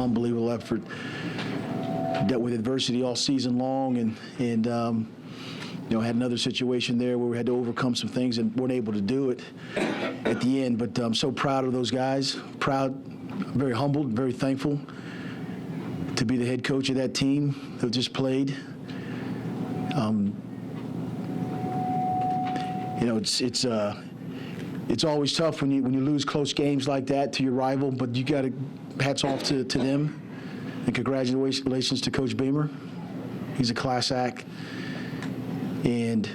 unbelievable effort. Dealt with adversity all season long, and had another situation there where we had to overcome some things and weren't able to do it at the end. But I'm so proud of those guys. Proud, very humbled, very thankful to be the head coach of that team that just played. It's always tough when you lose close games like that to your rival, but you got to hats off to them, and congratulations to Coach Beamer. He's a class act, and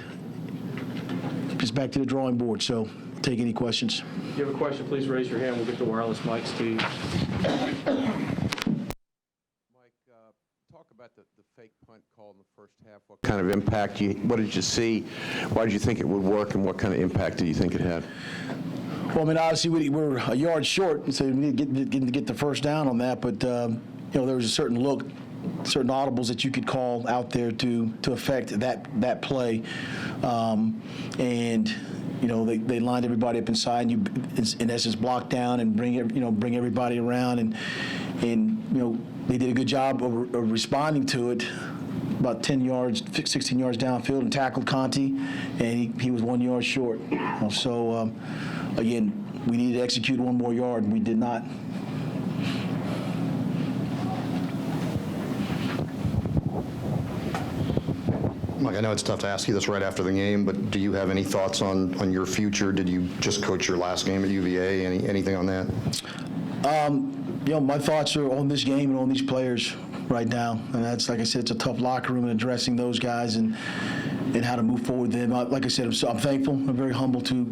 just back to the drawing board. So, take any questions. If you have a question, please raise your hand. We'll get the wireless mics to you. Mike, talk about the fake punt call in the first half. What kind of impact? What did you see? Why did you think it would work, and what kind of impact do you think it had? Well, I mean, obviously we're a yard short, so we need to get the first down on that. But there was a certain look, certain audibles that you could call out there to affect that play, and they lined everybody up inside, and you in essence block down and bring everybody around, and they did a good job of responding to it. About 10 yards, 16 yards downfield, and tackled Conti, and he was 1 yard short. So again, we needed to execute one more yard, and we did not. Mike, I know it's tough to ask you this right after the game, but do you have any thoughts on your future? Did you just coach your last game at UVA? Anything on that? My thoughts are on this game and on these players right now, and that's, like I said, it's a tough locker room, and addressing those guys and how to move forward with them. Like I said, I'm thankful. I'm very humble to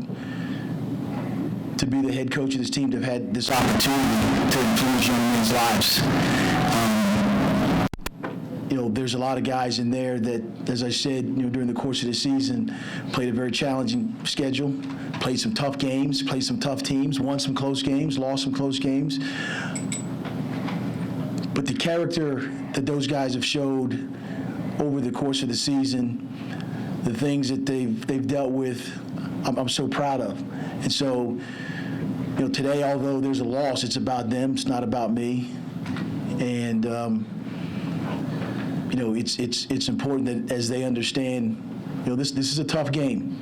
be the head coach of this team, to have had this opportunity to influence young men's lives. There's a lot of guys in there that, as I said, during the course of the season, played a very challenging schedule, played some tough games, played some tough teams, won some close games, lost some close games. But the character that those guys have showed over the course of the season, the things that they've dealt with, I'm so proud of. And so, today, although there's a loss, it's about them. It's not about me. And it's important that as they understand, this is a tough game.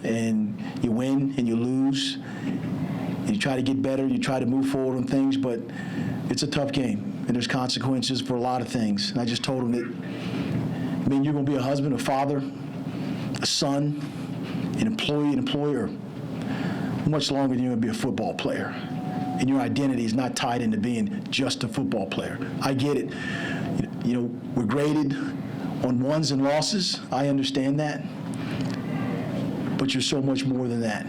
And you win and you lose. And you try to get better. You try to move forward on things, but it's a tough game, and there's consequences for a lot of things. And I just told him that, you're going to be a husband, a father, a son, an employee, an employer, much longer than you're going to be a football player. And your identity is not tied into being just a football player. I get it. We're graded on wins and losses. I understand that. But you're so much more than that.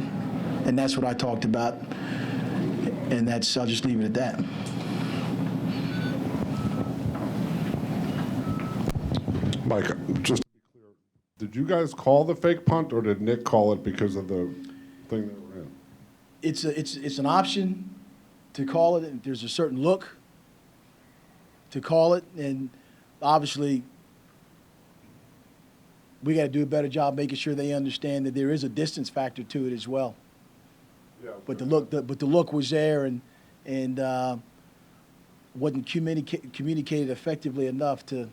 And that's what I talked about. And I'll just leave it at that. Mike, just to be clear, did you guys call the fake punt, or did Nick call it because of the thing that we're in? It's an option to call it. There's a certain look to call it, and obviously we got to do a better job making sure they understand that there is a distance factor to it as well. Yeah, but the look was there, and wasn't communicated effectively enough to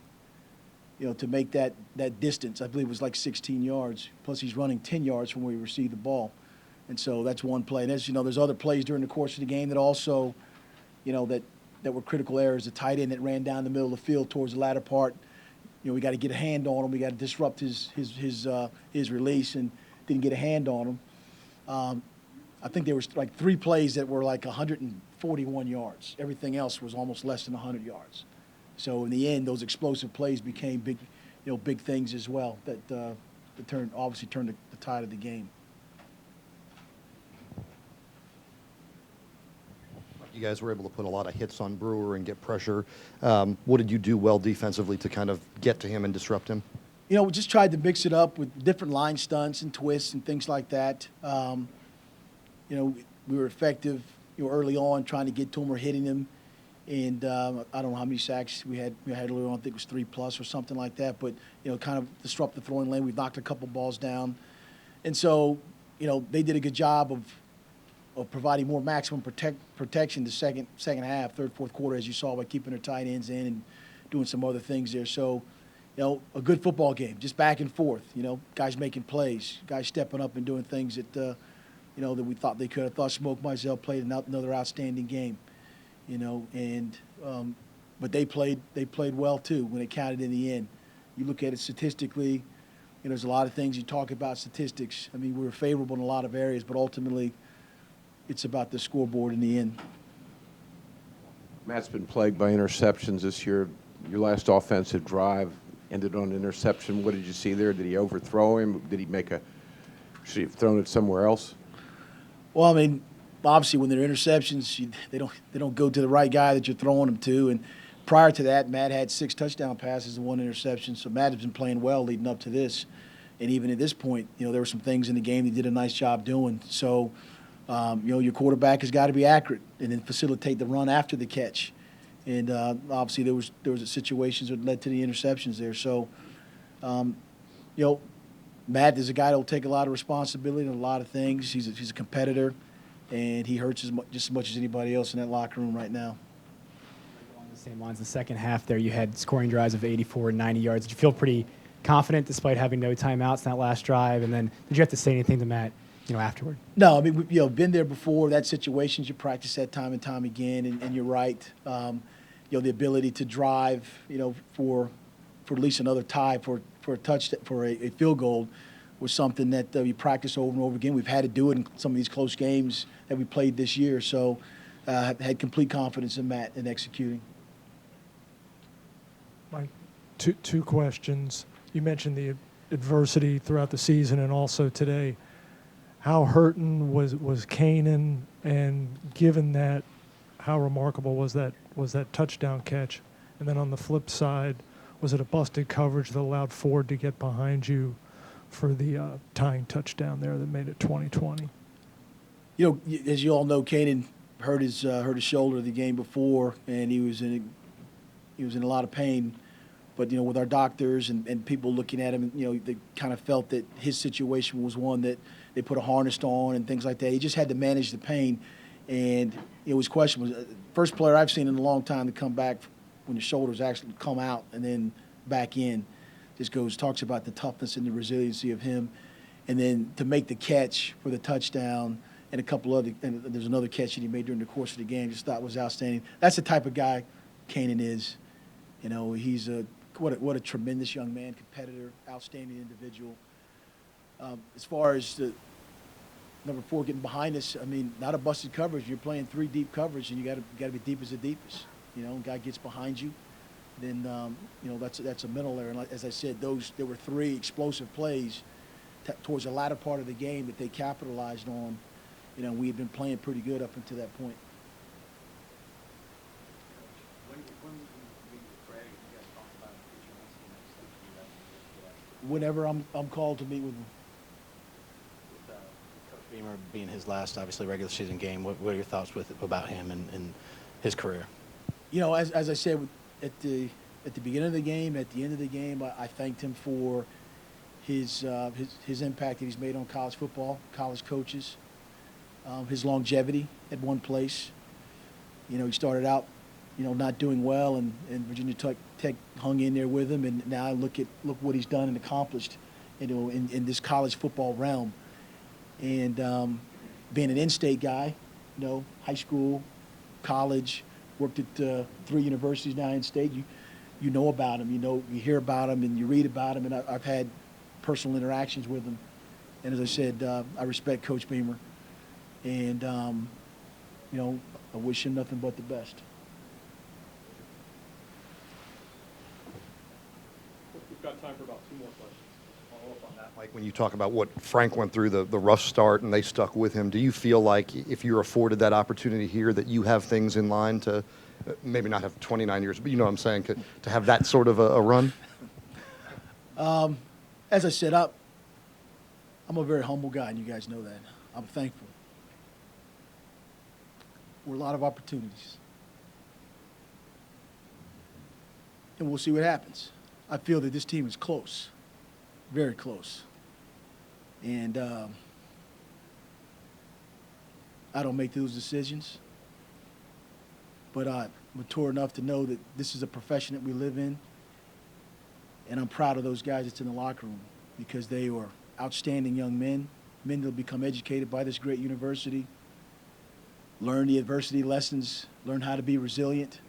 make that distance. I believe it was like 16 yards. Plus he's running 10 yards from where he received the ball. And so that's one play. And as there's other plays during the course of the game that also, that were critical errors. The tight end that ran down the middle of the field towards the latter part. We got to get a hand on him. We got to disrupt his release, and didn't get a hand on him. I think there was like 3 plays that were like 141 yards. Everything else was almost less than 100 yards. So in the end, those explosive plays became big things as well that obviously turned the tide of the game. You guys were able to put a lot of hits on Brewer and get pressure. What did you do well defensively to kind of get to him and disrupt him? We just tried to mix it up with different line stunts and twists and things like that. We were effective, early on trying to get to him or hitting him. And I don't know how many sacks we had earlier on. I think it was 3+ or something like that. But, kind of disrupt the throwing lane. We've knocked a couple balls down. And so, they did a good job of of providing more maximum protection the second half, third, fourth quarter, as you saw by keeping their tight ends in and doing some other things there. So, a good football game, just back and forth. Guys making plays, guys stepping up and doing things that that we thought they could. I thought Smoke Mizell played another outstanding game. But they played well too when it counted in the end. You look at it statistically, there's a lot of things you talk about statistics. I mean, we were favorable in a lot of areas, but ultimately it's about the scoreboard in the end. Matt's been plagued by interceptions this year. Your last offensive drive ended on an interception. What did you see there? Did he overthrow him? Did he should he have thrown it somewhere else? Well, I mean, obviously when they're interceptions, they don't go to the right guy that you're throwing them to. And prior to that, Matt had 6 touchdown passes and 1 interception. So Matt has been playing well leading up to this. And even at this point, there were some things in the game he did a nice job doing. So, your quarterback has got to be accurate and then facilitate the run after the catch. And obviously there was situations that led to the interceptions there. So, Matt is a guy that will take a lot of responsibility in a lot of things. He's a competitor, and he hurts just as much as anybody else in that locker room right now. Along the same lines, the second half there, you had scoring drives of 84 and 90 yards. Did you feel pretty confident despite having no timeouts in that last drive? And then did you have to say anything to Matt, afterward? No, I mean, been there before. That situations you practice that time and time again, and you're right. The ability to drive, for at least another tie for a touchdown, for a field goal, was something that we practice over and over again. We've had to do it in some of these close games that we played this year. So, had complete confidence in Matt in executing. Mike, two questions. You mentioned the adversity throughout the season and also today. How hurting was Kanan, and given that, how remarkable was that touchdown catch? And then on the flip side, was it a busted coverage that allowed Ford to get behind you for the tying touchdown there that made it 2020? As you all know, Kanan hurt his shoulder the game before, and he was in a lot of pain. But with our doctors and people looking at him, they kind of felt that his situation was one that they put a harness on and things like that. He just had to manage the pain, and it was questionable. First player I've seen in a long time to come back when the shoulders actually come out and then back in. Talks about the toughness and the resiliency of him, and then to make the catch for the touchdown and a couple other, and there's another catch that he made during the course of the game. Just thought was outstanding. That's the type of guy Kanan is. He's what a tremendous young man, competitor, outstanding individual. As far as the number 4 getting behind us, I mean, not a busted coverage. You're playing 3 deep coverage, and you got to be deep as the deepest. Guy gets behind you, then that's a mental error. And as I said, there were 3 explosive plays towards the latter part of the game that they capitalized on. We had been playing pretty good up until that point. Whenever I'm called to meet with him. Coach Beamer being his last, obviously, regular season game, what are your thoughts about him and his career? As I said, at the beginning of the game, at the end of the game, I thanked him for his impact that he's made on college football, college coaches, his longevity at one place. He started out, not doing well, and Virginia Tech hung in there with him, and now look what he's done and accomplished, in this college football realm. And being an in-state guy, high school, college, worked at 3 universities now in state. You know about him. You hear about him, and you read about him. And I've had personal interactions with him. And as I said, I respect Coach Beamer, and I wish him nothing but the best. We've got time for about 2 more questions. Follow up on that. Mike, when you talk about what Frank went through, the rough start, and they stuck with him, do you feel like if you're afforded that opportunity here that you have things in line to maybe not have 29 years, but you know what I'm saying, to have that sort of a run? As I said, I'm a very humble guy, and you guys know that. I'm thankful. There were a lot of opportunities. And we'll see what happens. I feel that this team is close, very close. And I don't make those decisions. But I'm mature enough to know that this is a profession that we live in. And I'm proud of those guys that's in the locker room because they are outstanding young men that will become educated by this great university, learn the adversity lessons, learn how to be resilient.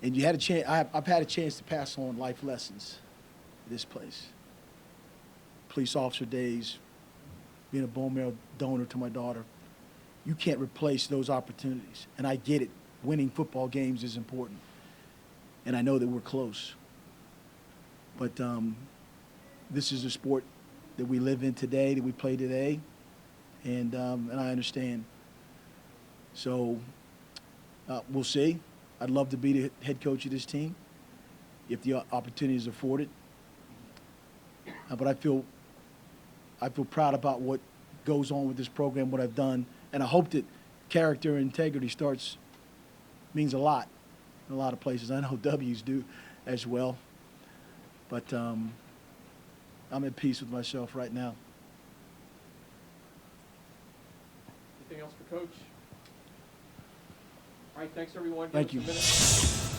And you had a chance, I've had a chance to pass on life lessons at this place. Police officer days, being a bone marrow donor to my daughter. You can't replace those opportunities. And I get it. Winning football games is important. And I know that we're close. But this is a sport that we live in today, that we play today, and I understand. So we'll see. I'd love to be the head coach of this team if the opportunity is afforded. But I feel proud about what goes on with this program, what I've done, and I hope that character and integrity means a lot in a lot of places. I know W's do as well. But I'm at peace with myself right now. Anything else for Coach? All right, thanks everyone. Give Thank us a you. minute.